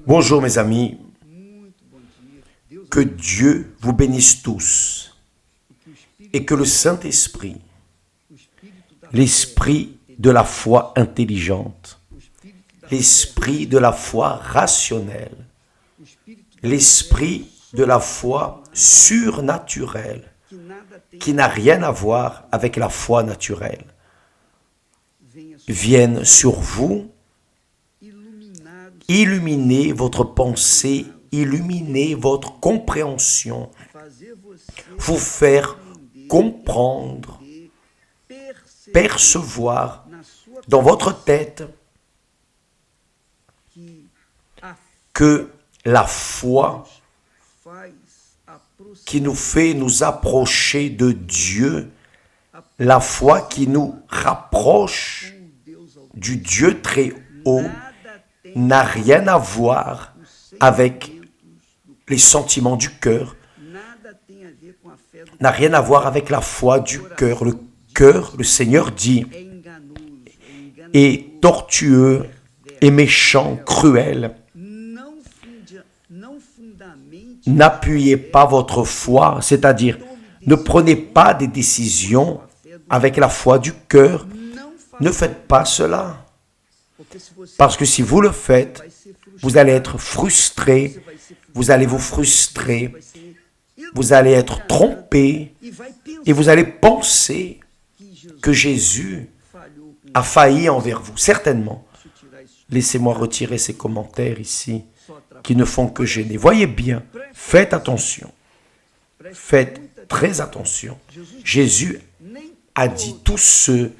Bonjour mes amis, que Dieu vous bénisse tous et que le Saint-Esprit, l'esprit de la foi intelligente, l'esprit de la foi rationnelle, l'esprit de la foi surnaturelle, qui n'a rien à voir avec la foi naturelle, viennent sur vous, illuminer votre pensée, illuminer votre compréhension, vous faire comprendre, percevoir dans votre tête que la foi qui nous fait nous approcher de Dieu, la foi qui nous rapproche du Dieu très haut, n'a rien à voir avec les sentiments du cœur, n'a rien à voir avec la foi du cœur. Le cœur, le Seigneur dit, est tortueux et méchant, cruel. N'appuyez pas votre foi, c'est-à-dire ne prenez pas des décisions avec la foi du cœur. Ne faites pas cela. Parce que si vous le faites, vous allez être frustré, vous allez vous frustrer, vous allez être trompé et vous allez penser que Jésus a failli envers vous. Certainement. Laissez-moi retirer ces commentaires ici qui ne font que gêner. Voyez bien, faites attention. Faites très attention. Jésus a dit, tous ceux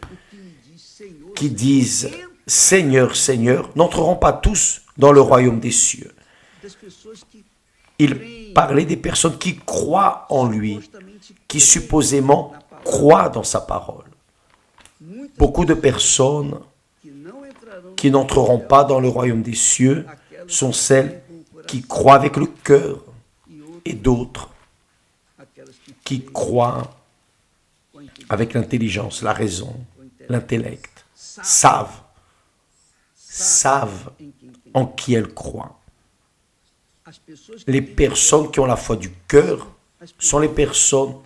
qui disent « Seigneur, Seigneur » n'entreront pas tous dans le royaume des cieux. Il parlait des personnes qui croient en lui, qui supposément croient dans sa parole. Beaucoup de personnes qui n'entreront pas dans le royaume des cieux sont celles qui croient avec le cœur et d'autres qui croient avec l'intelligence, la raison, l'intellect, savent en qui elles croient. Les personnes qui ont la foi du cœur sont les personnes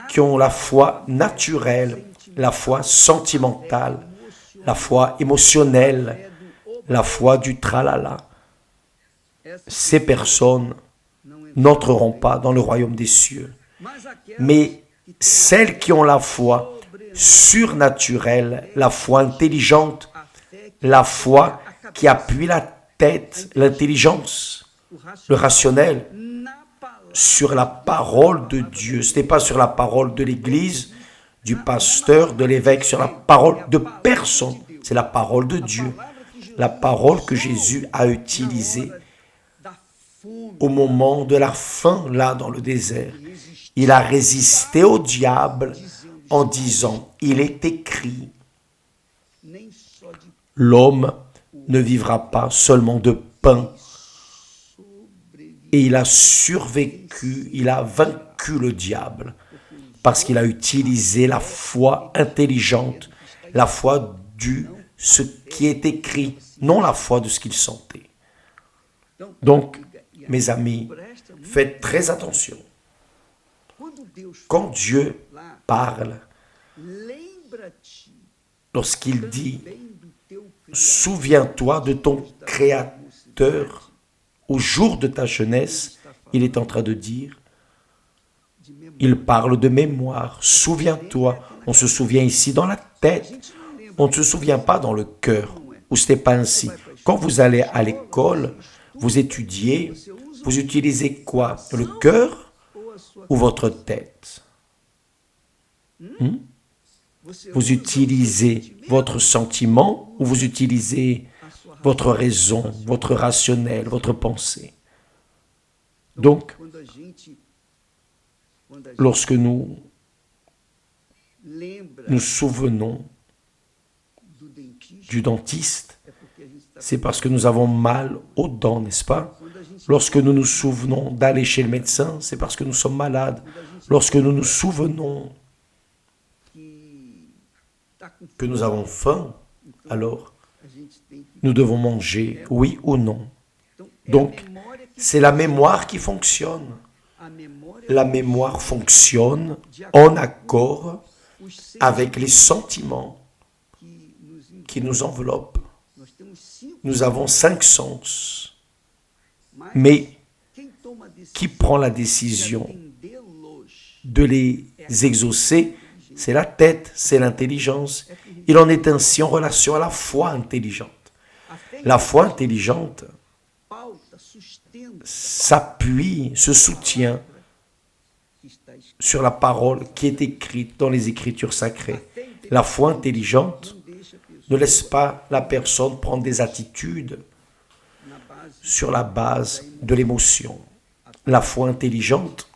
qui ont la foi naturelle, la foi sentimentale, la foi émotionnelle, la foi du tralala. Ces personnes n'entreront pas dans le royaume des cieux. Mais celles qui ont la foi surnaturelle, la foi intelligente, la foi qui appuie la tête, l'intelligence, le rationnel, sur la parole de Dieu. Ce n'est pas sur la parole de l'Église, du pasteur, de l'évêque, sur la parole de personne. C'est la parole de Dieu. La parole que Jésus a utilisée au moment de la faim, là, dans le désert. Il a résisté au diable en disant, il est écrit, l'homme ne vivra pas seulement de pain. Et il a survécu, il a vaincu le diable, parce qu'il a utilisé la foi intelligente, la foi de ce qui est écrit, non la foi de ce qu'il sentait. Donc, mes amis, faites très attention. Quand Dieu parle, lorsqu'il dit « Souviens-toi de ton Créateur au jour de ta jeunesse », il est en train de dire, il parle de mémoire, souviens-toi. On se souvient ici dans la tête, on ne se souvient pas dans le cœur, ou ce n'est pas ainsi. Quand vous allez à l'école, vous étudiez, vous utilisez quoi? Le cœur ou votre tête? Vous utilisez votre sentiment ou vous utilisez votre raison, votre rationnel, votre pensée? Donc, lorsque nous nous souvenons du dentiste, c'est parce que nous avons mal aux dents, n'est-ce pas? Lorsque nous nous souvenons d'aller chez le médecin, c'est parce que nous sommes malades. Lorsque nous nous souvenons que nous avons faim, alors nous devons manger, oui ou non. Donc, c'est la mémoire qui fonctionne. La mémoire fonctionne en accord avec les sentiments qui nous enveloppent. Nous avons 5 sens. Mais qui prend la décision de les exaucer? C'est la tête, c'est l'intelligence. Il en est ainsi en relation à la foi intelligente. La foi intelligente s'appuie, se soutient sur la parole qui est écrite dans les Écritures sacrées. La foi intelligente ne laisse pas la personne prendre des attitudes sur la base de l'émotion. La foi intelligente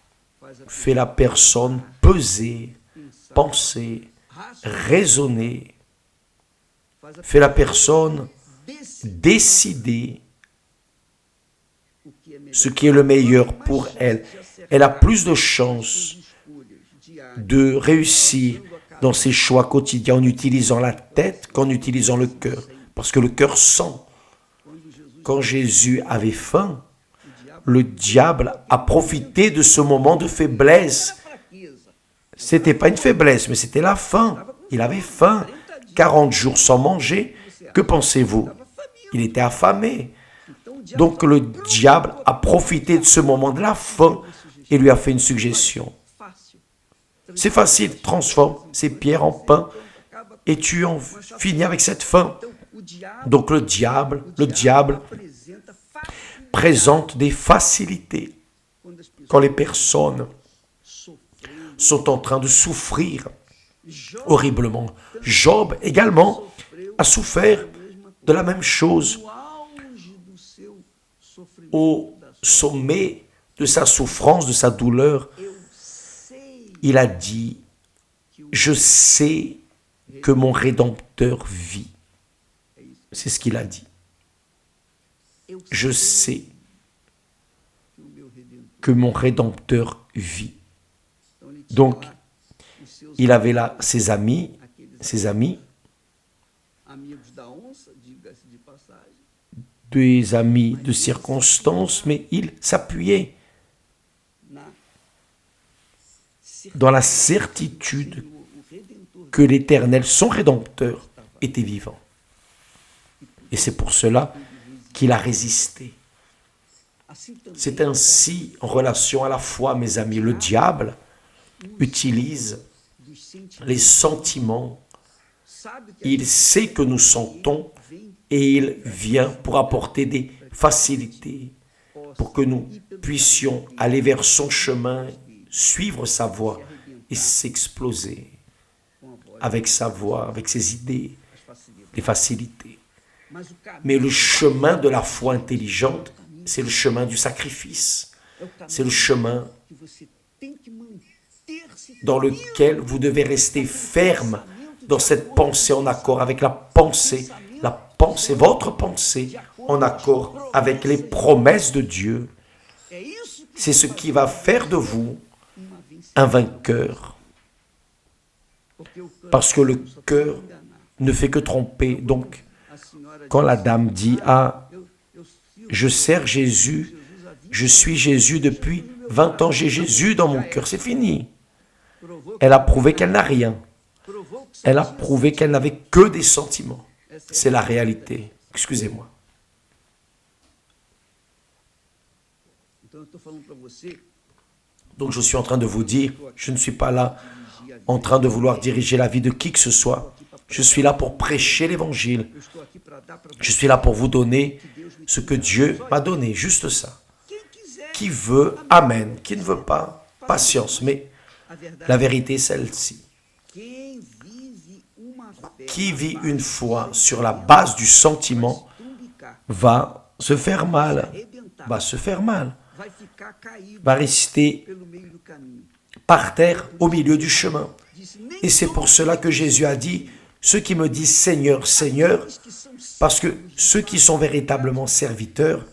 fait la personne peser, penser, raisonner, fait la personne décider ce qui est le meilleur pour elle. Elle a plus de chances de réussir dans ses choix quotidiens en utilisant la tête qu'en utilisant le cœur. Parce que le cœur sent. Quand Jésus avait faim, le diable a profité de ce moment de faiblesse. Ce n'était pas une faiblesse, mais c'était la faim. Il avait faim. 40 jours sans manger. Que pensez-vous? Il était affamé. Donc le diable a profité de ce moment de la faim et lui a fait une suggestion. C'est facile, transforme ces pierres en pain et tu en finis avec cette faim. Donc le diable présente des facilités quand les personnes sont en train de souffrir horriblement. Job également a souffert de la même chose. Au sommet de sa souffrance, de sa douleur, il a dit, je sais que mon Rédempteur vit. C'est ce qu'il a dit. Je sais que mon Rédempteur vit. Donc, il avait là ses amis, des amis de circonstance, mais il s'appuyait dans la certitude que l'Éternel, son Rédempteur, était vivant. Et c'est pour cela qu'il a résisté. C'est ainsi en relation à la foi, mes amis. Le diable utilise les sentiments. Il sait que nous sentons et il vient pour apporter des facilités, pour que nous puissions aller vers son chemin, suivre sa voie et s'exploser avec sa voie, avec ses idées, les facilités. Mais le chemin de la foi intelligente, c'est le chemin du sacrifice. C'est le chemin dans lequel vous devez rester ferme dans cette pensée en accord avec la pensée, votre pensée en accord avec les promesses de Dieu. C'est ce qui va faire de vous un vainqueur. Parce que le cœur ne fait que tromper. Donc, quand la dame dit « Ah, je sers Jésus, je suis Jésus depuis 20 ans, j'ai Jésus dans mon cœur », c'est fini. Elle a prouvé qu'elle n'a rien. Elle a prouvé qu'elle n'avait que des sentiments. C'est la réalité. Excusez-moi. Donc je suis en train de vous dire, je ne suis pas là en train de vouloir diriger la vie de qui que ce soit. Je suis là pour prêcher l'évangile. Je suis là pour vous donner ce que Dieu m'a donné, juste ça. Qui veut, amen. Qui ne veut pas, patience. Mais la vérité est celle-ci. Qui vit une foi sur la base du sentiment va se faire mal, va rester par terre au milieu du chemin. Et c'est pour cela que Jésus a dit, ceux qui me disent Seigneur, Seigneur, parce que ceux qui sont véritablement serviteurs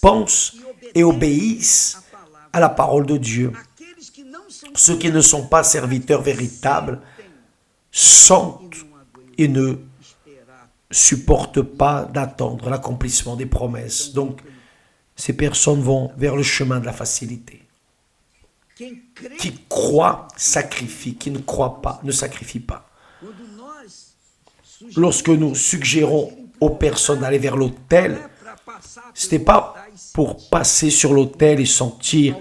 pensent et obéissent à la parole de Dieu. Ceux qui ne sont pas serviteurs véritables sentent et ne supportent pas d'attendre l'accomplissement des promesses. Donc, ces personnes vont vers le chemin de la facilité. Qui croit, sacrifie. Qui ne croit pas, ne sacrifie pas. Lorsque nous suggérons aux personnes d'aller vers l'autel, ce n'est pas pour passer sur l'autel et sentir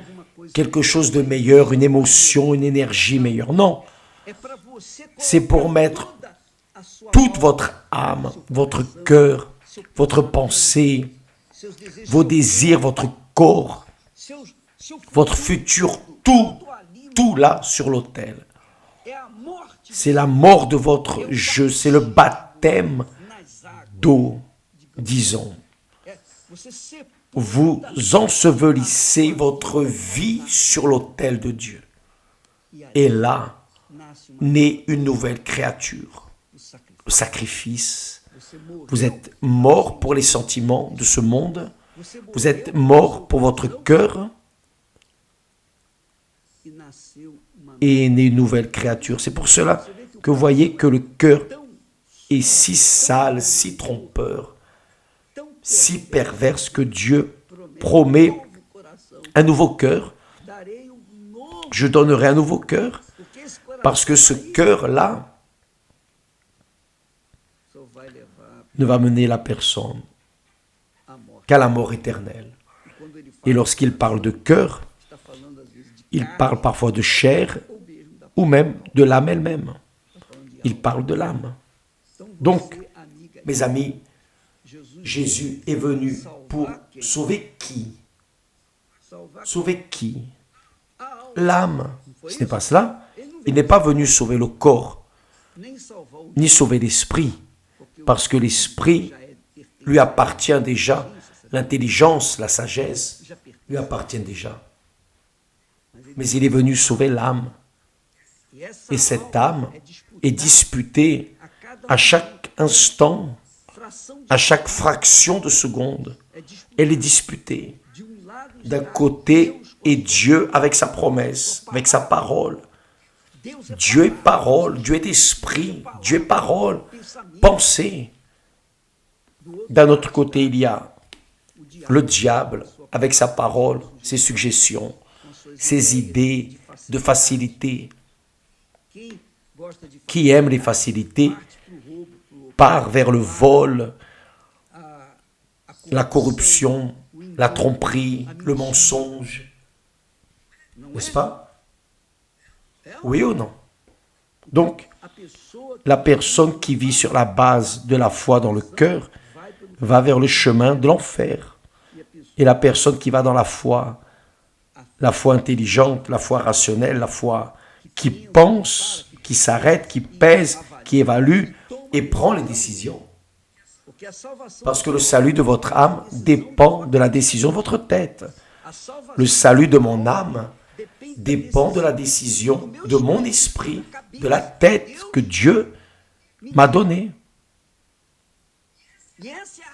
quelque chose de meilleur, une émotion, une énergie meilleure. Non, c'est pour mettre toute votre âme, votre cœur, votre pensée, vos désirs, votre corps, votre futur, tout là sur l'autel. C'est la mort de votre jeu, c'est le baptême d'eau, disons. Vous ensevelissez votre vie sur l'autel de Dieu. Et là, naît une nouvelle créature, le sacrifice. Vous êtes mort pour les sentiments de ce monde. Vous êtes mort pour votre cœur. Et naît une nouvelle créature. C'est pour cela que vous voyez que le cœur est si sale, si trompeur, si perverse que Dieu promet un nouveau cœur. Je donnerai un nouveau cœur parce que ce cœur-là ne va mener la personne qu'à la mort éternelle. Et lorsqu'il parle de cœur, il parle parfois de chair ou même de l'âme elle-même. Il parle de l'âme. Donc, mes amis, Jésus est venu pour sauver qui? Sauver qui? L'âme. Ce n'est pas cela. Il n'est pas venu sauver le corps, ni sauver l'esprit, parce que l'esprit lui appartient déjà. L'intelligence, la sagesse lui appartiennent déjà. Mais il est venu sauver l'âme. Et cette âme est disputée à chaque instant, à chaque fraction de seconde. Elle est disputée. D'un côté est Dieu avec sa promesse, avec sa parole. Dieu est parole, Dieu est esprit, Dieu est parole, pensée. D'un autre côté, il y a le diable avec sa parole, ses suggestions, ses idées de facilité. Qui aime les facilités part vers le vol, la corruption, la tromperie, le mensonge. N'est-ce pas? Oui ou non? Donc, la personne qui vit sur la base de la foi dans le cœur va vers le chemin de l'enfer. Et la personne qui va dans la foi intelligente, la foi rationnelle, la foi qui pense, qui s'arrête, qui pèse, qui évalue et prend les décisions. Parce que le salut de votre âme dépend de la décision de votre tête. Le salut de mon âme dépend de la décision de mon esprit, de la tête que Dieu m'a donnée.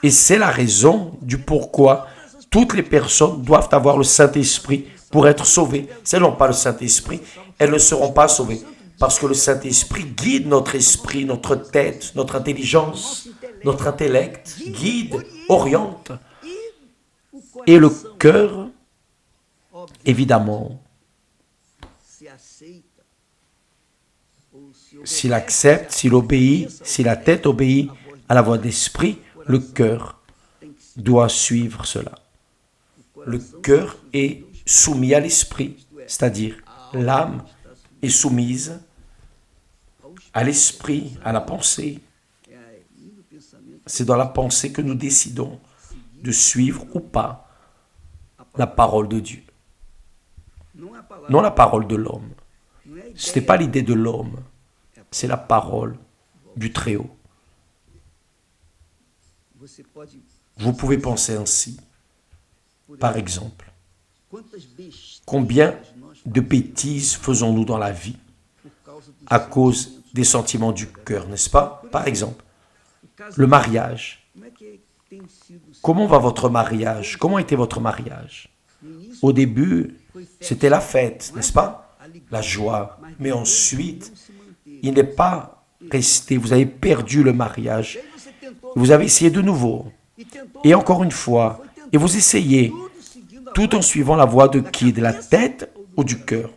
Et c'est la raison du pourquoi toutes les personnes doivent avoir le Saint-Esprit pour être sauvées. Si elles n'ont pas le Saint-Esprit, elles ne seront pas sauvées. Parce que le Saint-Esprit guide notre esprit, notre tête, notre intelligence, notre intellect, guide, oriente. Et le cœur, évidemment, s'il accepte, s'il obéit, si la tête obéit à la voix de l'esprit, le cœur doit suivre cela. Le cœur est soumis à l'esprit, c'est-à-dire l'âme est soumise à l'esprit, à la pensée. C'est dans la pensée que nous décidons de suivre ou pas la parole de Dieu. Non la parole de l'homme. Ce n'est pas l'idée de l'homme, c'est la parole du Très-Haut. Vous pouvez penser ainsi. Par exemple, combien de bêtises faisons-nous dans la vie à cause des sentiments du cœur, n'est-ce pas? Par exemple, le mariage. Comment va votre mariage? Comment était votre mariage? Au début, c'était la fête, n'est-ce pas? La joie. Mais ensuite, il n'est pas resté. Vous avez perdu le mariage. Vous avez essayé de nouveau. Et encore une fois. Et vous essayez. tout en suivant la voie de qui? De la tête ou du cœur?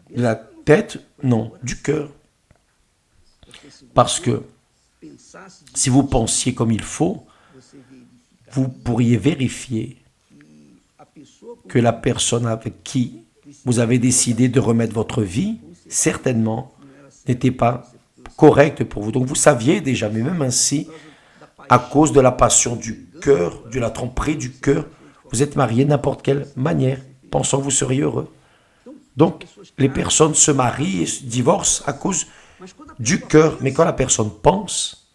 De la tête? Non, du cœur. Parce que si vous pensiez comme il faut, vous pourriez vérifier que la personne avec qui vous avez décidé de remettre votre vie, certainement, n'était pas correcte pour vous. Donc vous saviez déjà, mais même ainsi, à cause de la passion du cœur, de la tromperie du cœur, vous êtes marié de n'importe quelle manière, pensant que vous seriez heureux. Donc, les personnes se marient et se divorcent à cause du cœur. Mais quand la personne pense,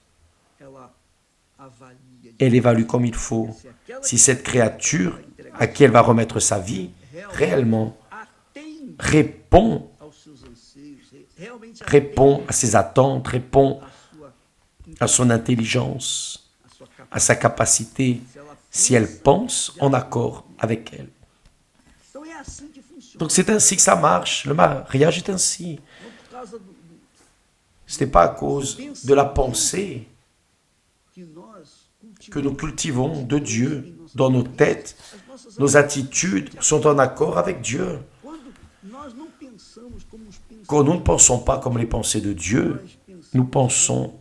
elle évalue comme il faut si cette créature à qui elle va remettre sa vie, réellement répond à ses attentes, répond à son intelligence, à sa capacité, si elle pense en accord avec elle. Donc c'est ainsi que ça marche, le mariage est ainsi. Ce n'est pas à cause de la pensée que nous cultivons de Dieu dans nos têtes. Nos attitudes sont en accord avec Dieu. Quand nous ne pensons pas comme les pensées de Dieu, nous pensons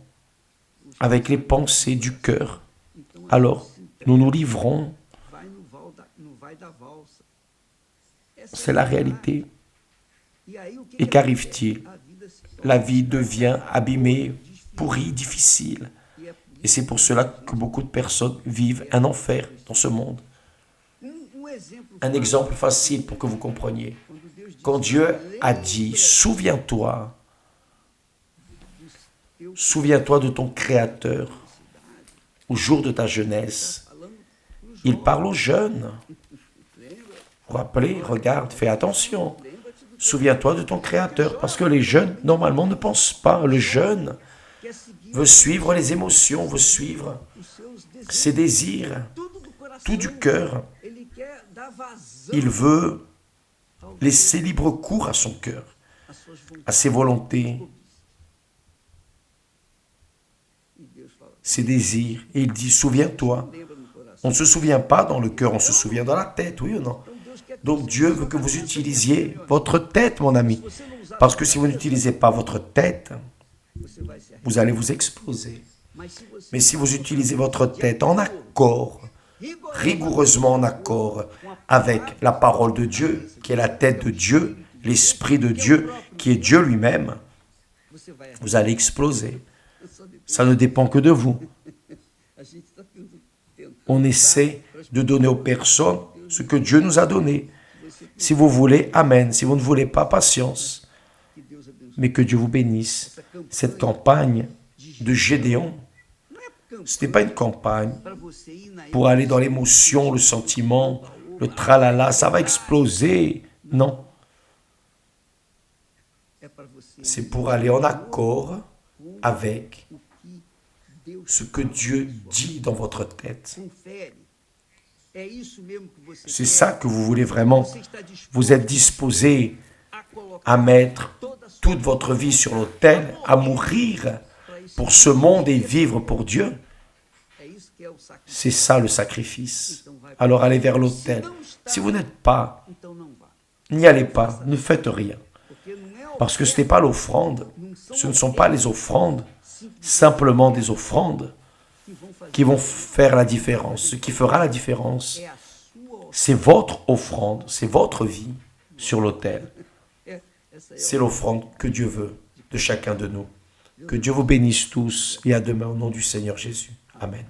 avec les pensées du cœur. Alors, nous nous livrons. C'est la réalité. Et qu'arrive-t-il? La vie devient abîmée, pourrie, difficile. Et c'est pour cela que beaucoup de personnes vivent un enfer dans ce monde. Un exemple facile pour que vous compreniez. Quand Dieu a dit, souviens-toi de ton Créateur au jour de ta jeunesse. Il parle aux jeunes. Vous vous rappelez, regarde, fais attention. Souviens-toi de ton Créateur, parce que les jeunes, normalement, ne pensent pas. Le jeune veut suivre les émotions, veut suivre ses désirs, tout du cœur. Il veut laisser libre cours à son cœur, à ses volontés, ses désirs. Et il dit, souviens-toi. On ne se souvient pas dans le cœur, on se souvient dans la tête, oui ou non? Donc Dieu veut que vous utilisiez votre tête, mon ami. Parce que si vous n'utilisez pas votre tête, vous allez vous exploser. Mais si vous utilisez votre tête en accord, rigoureusement en accord avec la parole de Dieu, qui est la tête de Dieu, l'Esprit de Dieu, qui est Dieu lui-même, vous allez exploser. Ça ne dépend que de vous. On essaie de donner aux personnes ce que Dieu nous a donné. Si vous voulez, amen. Si vous ne voulez pas, patience. Mais que Dieu vous bénisse. Cette campagne de Gédéon, ce n'est pas une campagne pour aller dans l'émotion, le sentiment, le tralala, ça va exploser. Non. C'est pour aller en accord avec ce que Dieu dit dans votre tête. C'est ça que vous voulez vraiment. Vous êtes disposé à mettre toute votre vie sur l'autel, à mourir pour ce monde et vivre pour Dieu. C'est ça le sacrifice. Alors allez vers l'autel. Si vous n'êtes pas, n'y allez pas, ne faites rien. Parce que ce n'est pas l'offrande, ce ne sont pas les offrandes, simplement des offrandes qui vont faire la différence. Ce qui fera la différence, c'est votre offrande, c'est votre vie sur l'autel. C'est l'offrande que Dieu veut de chacun de nous. Que Dieu vous bénisse tous et à demain au nom du Seigneur Jésus. Amen.